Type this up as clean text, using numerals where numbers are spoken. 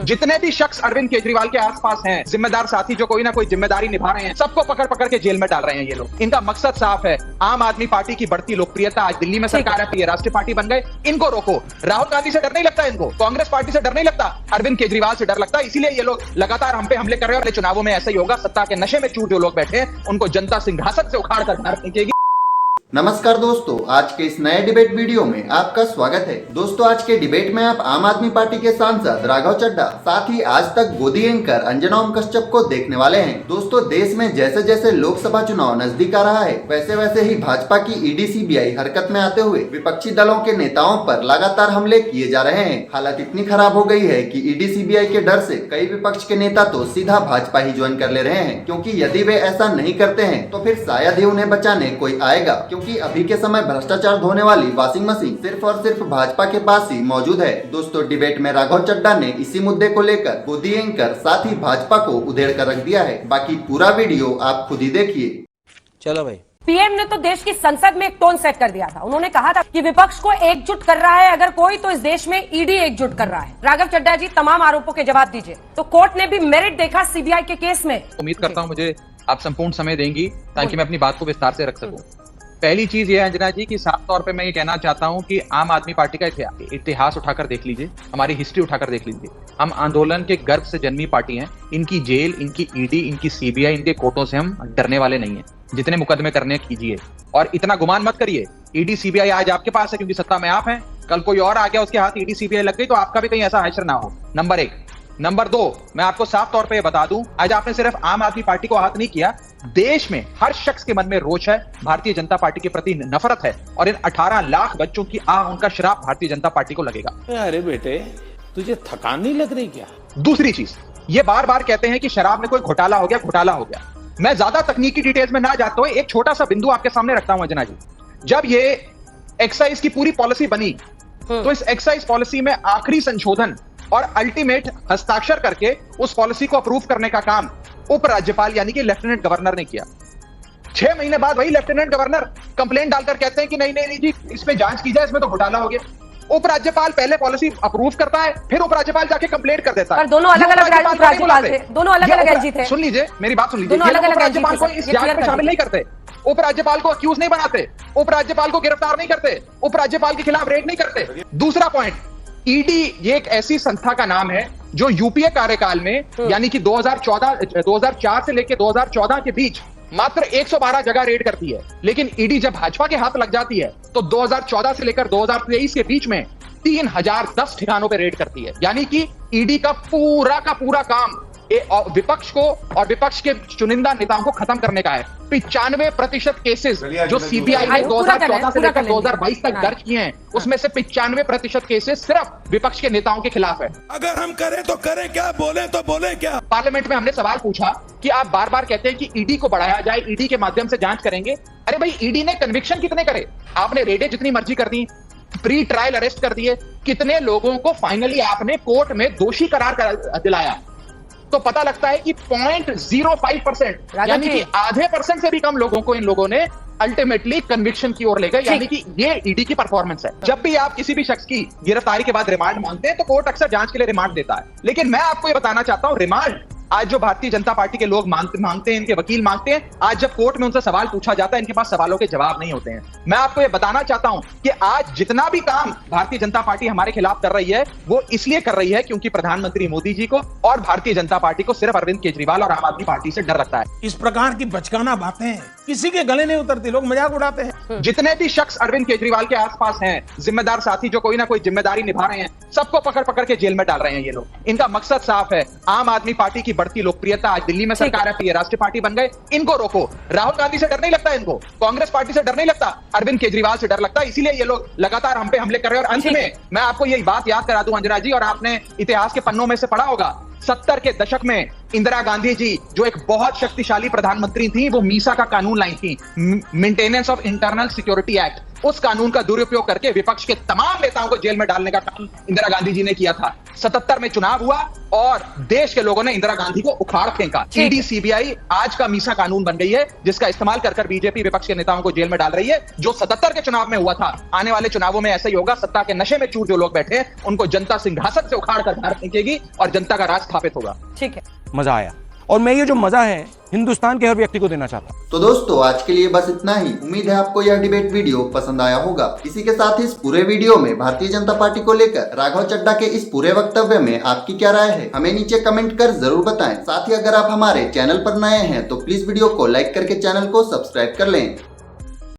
जितने भी शख्स अरविंद केजरीवाल के आसपास हैं, जिम्मेदार साथी जो कोई ना कोई जिम्मेदारी निभा रहे हैं, सबको पकड़ पकड़ के जेल में डाल रहे हैं ये लोग। इनका मकसद साफ है, आम आदमी पार्टी की बढ़ती लोकप्रियता, आज दिल्ली में सरकार है, ये राष्ट्रीय पार्टी बन गए, इनको रोको। राहुल गांधी से डर नहीं लगता इनको, कांग्रेस पार्टी से डर नहीं लगता, अरविंद केजरीवाल से डर लगता है। इसीलिए ये लोग लगातार हम पे हमले कर रहे हैं। चुनावों में ऐसा ही होगा, सत्ता के नशे में चूर जो लोग बैठे हैं उनको जनता सिंहासन से उखाड़ कर बाहर फेंकेगी। नमस्कार दोस्तों, आज के इस नए डिबेट वीडियो में आपका स्वागत है। दोस्तों, आज के डिबेट में आप आम आदमी पार्टी के सांसद राघव चड्ढा, साथ ही आज तक गोदी एंकर अंजना ओम कश्यप को देखने वाले हैं। दोस्तों, देश में जैसे जैसे लोकसभा चुनाव नजदीक आ रहा है, वैसे वैसे ही भाजपा की ईडी सीबीआई हरकत में आते हुए विपक्षी दलों के नेताओं पर लगातार हमले किए जा रहे हैं। हालत इतनी खराब हो गई है कि ईडी सीबीआई के डर से कई विपक्ष के नेता तो सीधा भाजपा ही ज्वाइन कर ले रहे हैं, क्योंकि यदि वे ऐसा नहीं करते हैं तो फिर शायद ही उन्हें बचाने कोई आएगा, क्योंकि अभी के समय भ्रष्टाचार धोने वाली वॉशिंग मशीन सिर्फ और सिर्फ भाजपा के पास ही मौजूद है। दोस्तों, डिबेट में राघव चड्ढा ने इसी मुद्दे को लेकर गोदी एंकर साथ ही भाजपा को उधेड़ कर रख दिया है। बाकी पूरा वीडियो आप खुद ही देखिए। चलो भाई। पीएम ने तो देश की संसद में एक टोन सेट कर दिया था। उन्होंने कहा था कि विपक्ष को एकजुट कर रहा है अगर कोई, तो इस देश में ईडी एकजुट कर रहा है। राघव चड्ढा जी, तमाम आरोपों के जवाब दीजिए। तो कोर्ट ने भी मेरिट देखा सीबीआई के केस में। उम्मीद करता हूँ मुझे आप संपूर्ण समय देंगी ताकि मैं अपनी बात को विस्तार से रख सकूं। पहली चीज ये है अंजना जी कि साफ तौर पे मैं ये कहना चाहता हूं कि आम आदमी पार्टी का इतिहास उठाकर देख लीजिए, हमारी हिस्ट्री उठाकर देख लीजिए। हम आंदोलन के गर्भ से जन्मी पार्टी हैं। इनकी जेल, इनकी ईडी, इनकी सीबीआई, इनके कोर्टों से हम डरने वाले नहीं हैं। जितने मुकदमे करने कीजिए, और इतना गुमान मत करिए ईडी सीबीआई आज आपके पास है क्योंकि सत्ता में आप हैं। कल कोई और आ गया, उसके हाथ ईडी सीबीआई लग गई तो आपका भी कहीं ऐसा हश्र ना हो। नंबर एक। नंबर दो, मैं आपको साफ तौर पे ये बता दूं, आज आपने सिर्फ आम आदमी पार्टी को आहत नहीं किया, देश में हर शख्स के मन में रोष है, भारतीय जनता पार्टी के प्रति नफरत है, और इन 18 लाख बच्चों की उनका श्राप भारतीय जनता पार्टी को लगेगा। अरे बेटे, तुझे थकान नहीं लग रही क्या? दूसरी चीज, ये बार बार कहते हैं कि शराब में कोई घोटाला हो गया, घोटाला हो गया। मैं ज्यादा तकनीकी डिटेल्स में ना जाता हूं, एक छोटा सा बिंदु आपके सामने रखता हूं अंजना जी। जब ये एक्साइज की पूरी पॉलिसी बनी तो इस एक्साइज पॉलिसी में आखिरी संशोधन और अल्टीमेट हस्ताक्षर करके उस पॉलिसी को अप्रूव करने का काम उपराज्यपाल यानी कि लेफ्टिनेंट गवर्नर ने किया। 6 महीने बाद वही लेफ्टिनेंट गवर्नर कंप्लेंट डालकर कहते हैं कि नहीं नहीं नहीं जी, इसमें जांच की जाए, इसमें तो घोटाला हो गया। उपराज्यपाल पहले पॉलिसी अप्रूव करता है, फिर उपराज्यपाल जाके कंप्लेंट कर देता है। पर दोनों अलग अलग राज्यपाल थे, दोनों अलग अलग एलजी थे। सुन लीजिए, मेरी बात सुन लीजिए। उपराज्यपाल को इस जांच में शामिल नहीं करते, उपराज्यपाल को अक्यूज नहीं बनाते, उपराज्यपाल को गिरफ्तार नहीं करते, उपराज्यपाल के खिलाफ रेड नहीं करते। दूसरा पॉइंट, ईडी ये एक ऐसी संस्था का नाम है जो यूपीए कार्यकाल में यानी कि 2004 से लेकर 2014 के बीच मात्र 112 जगह रेड करती है। लेकिन ईडी जब भाजपा के हाथ लग जाती है तो 2014 से लेकर 2023 के बीच में 3010 ठिकानों पे रेड करती है। यानी कि ईडी का पूरा काम विपक्ष को और विपक्ष के चुनिंदा नेताओं को खत्म करने का है। 95% केसेस जो सीबीआई ने 2014 से लेकर 2022 तक दर्ज किए हैं, उसमें से 95% केसेस सिर्फ विपक्ष के नेताओं के खिलाफ है। अगर हम करें तो करें क्या, बोले तो बोले क्या। पार्लियामेंट में हमने सवाल पूछा कि आप बार बार कहते हैं कि ईडी को बढ़ाया जाए, ईडी के माध्यम से जांच करेंगे। अरे भाई, ईडी ने कन्विक्शन कितने करे? आपने रेडें जितनी मर्जी कर दी, प्री ट्रायल अरेस्ट कर दिए, कितने लोगों को फाइनली आपने कोर्ट में दोषी करार दिलाया? तो पता लगता है कि 0.05% यानी कि आधे % से भी कम लोगों को इन लोगों ने अल्टीमेटली कन्विक्शन की ओर ले गए। यानी कि ये ईडी की परफॉर्मेंस है। जब भी आप किसी भी शख्स की गिरफ्तारी के बाद रिमांड मांगते हैं तो कोर्ट अक्सर जांच के लिए रिमांड देता है। लेकिन मैं आपको ये बताना चाहता हूं, रिमांड आज जो भारतीय जनता पार्टी के लोग मांगते हैं, इनके वकील मांगते हैं, आज जब कोर्ट में उनसे सवाल पूछा जाता है, इनके पास सवालों के जवाब नहीं होते हैं। मैं आपको ये बताना चाहता हूं कि आज जितना भी काम भारतीय जनता पार्टी हमारे खिलाफ कर रही है, वो इसलिए कर रही है क्योंकि प्रधानमंत्री मोदी जी को और भारतीय जनता पार्टी को सिर्फ अरविंद केजरीवाल और आम आदमी पार्टी से डर लगता है। इस प्रकार की बचकाना बातें किसी के गले नहीं उतरती, लोग मजाक उड़ाते हैं। जितने भी शख्स अरविंद केजरीवाल के आसपास हैं, जिम्मेदार साथी जो कोई ना कोई जिम्मेदारी निभा रहे हैं, सबको पकड़ पकड़ के जेल में डाल रहे हैं ये लोग। इनका मकसद साफ है, आम आदमी पार्टी की बढ़ती लोकप्रियता, आज दिल्ली में सरकार है, ये राष्ट्रीय पार्टी बन गए, इनको रोको। राहुल गांधी से डर नहीं लगता इनको, कांग्रेस पार्टी से डर नहीं लगता, अरविंद केजरीवाल से डर लगता है। इसीलिए ये लोग लगातार हम पे हमले कर रहे हैं। और अंत में मैं आपको यही बात याद करा दूं अंजना जी, और आपने इतिहास के पन्नों में से पढ़ा होगा, 70 के दशक में इंदिरा गांधी जी जो एक बहुत शक्तिशाली प्रधानमंत्री थी, वो मीसा का कानून लाई थी, maintenance of internal security act. उस कानून का दुरुपयोग करके विपक्ष के तमाम नेताओं को जेल में डालने का काम इंदिरा गांधी जी ने किया था। 77 में चुनाव हुआ और देश के लोगों ने इंदिरा गांधी को उखाड़ फेंका। ईडी सीबीआई आज का मीसा कानून बन गई है, जिसका इस्तेमाल कर बीजेपी विपक्ष के नेताओं को जेल में डाल रही है। जो 77 के चुनाव में हुआ था, आने वाले चुनावों में ऐसा ही होगा। सत्ता के नशे में चूर जो लोग बैठे हैं, उनको जनता सिंहासन से उखाड़ कर बाहर फेंकेगी और जनता का राज स्थापित होगा। ठीक है, मजा आया और मैं ये जो मजा है हिंदुस्तान के हर व्यक्ति को देना चाहता हूँ। तो दोस्तों आज के लिए बस इतना ही। उम्मीद है आपको यह डिबेट वीडियो पसंद आया होगा। इसी के साथ इस पूरे वीडियो में भारतीय जनता पार्टी को लेकर राघव चड्ढा के इस पूरे वक्तव्य में आपकी क्या राय है, हमें नीचे कमेंट कर जरूर बताएं। साथ ही अगर आप हमारे चैनल पर नए हैं तो प्लीज वीडियो को लाइक करके चैनल को सब्सक्राइब कर लें।